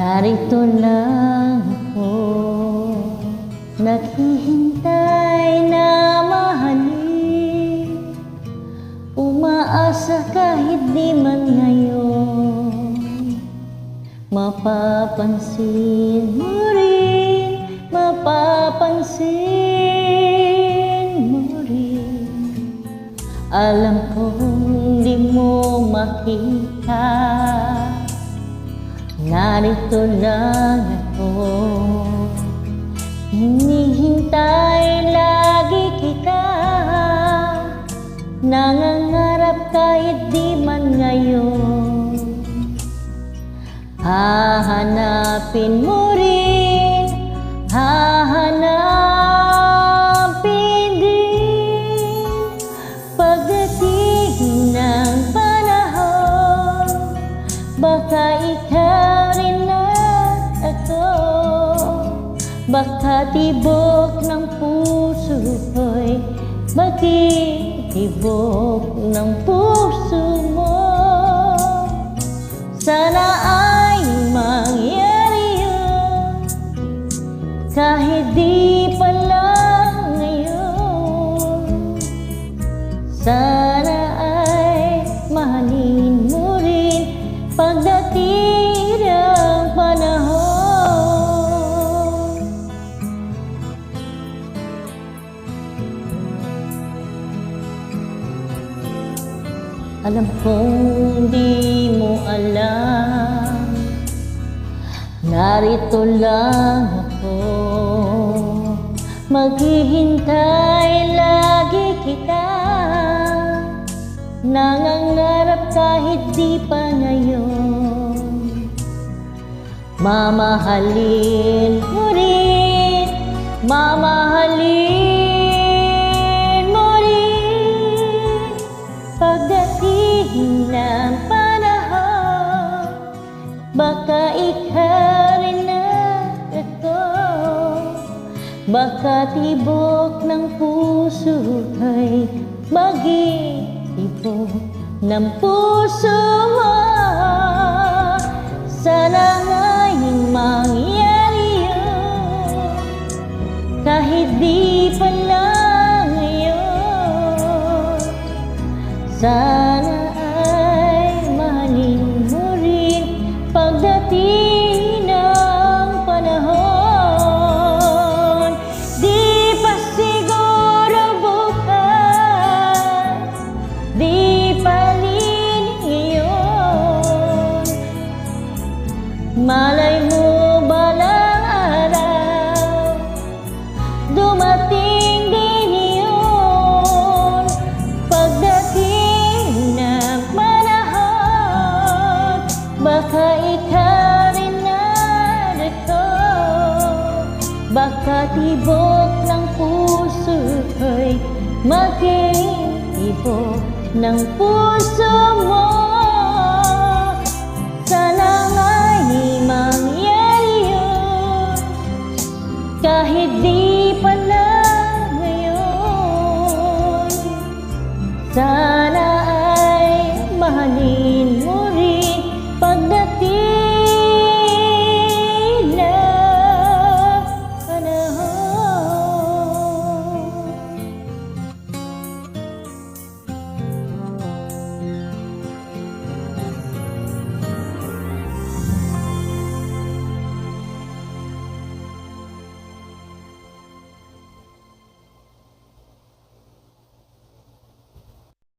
Narito lang ako, naghihintay na mahalin. Umaasa kahit di man ngayon, mapapansin mo rin, mapapansin mo rin. Alam kong di mo makita, narito lang ako, hinihintay lagi kita. Nangangarap kahit di man ngayon, hahanapin mo rin, hahanapin din. Pagdating ng panahon, baka ikaw rin at ako, baka tibok ng puso ko'y magtitibok ng puso mo. Sana ay mangyari yun, kahit di pa lang ngayon. Sana ay mahalin mo rin pagdating ng panahon. Alam kong di mo alam, narito lang ako, maghihintay lagi kita. Nangangarap kahit di pa ngayon, mamahalin mo rin, mamahalin mo rin. Pagdating ng panahon, baka ikaw rin at ako, baka tibok ng puso ay magtitibok ng puso mo. Sana nga'y mangyari yun, kahit di pa lang ngayon. Sana ay mahalin mo rin pagdating ng panahon. Di pa siguro bukas, di pa rin ngayon. Malay mo balang araw, dumating din yun. Pagdating ng panahon, baka ikaw rin narito, baka tibok ng puso ko'y magtitibok ng puso mo. Sana nga'y mangyari yun, kahit di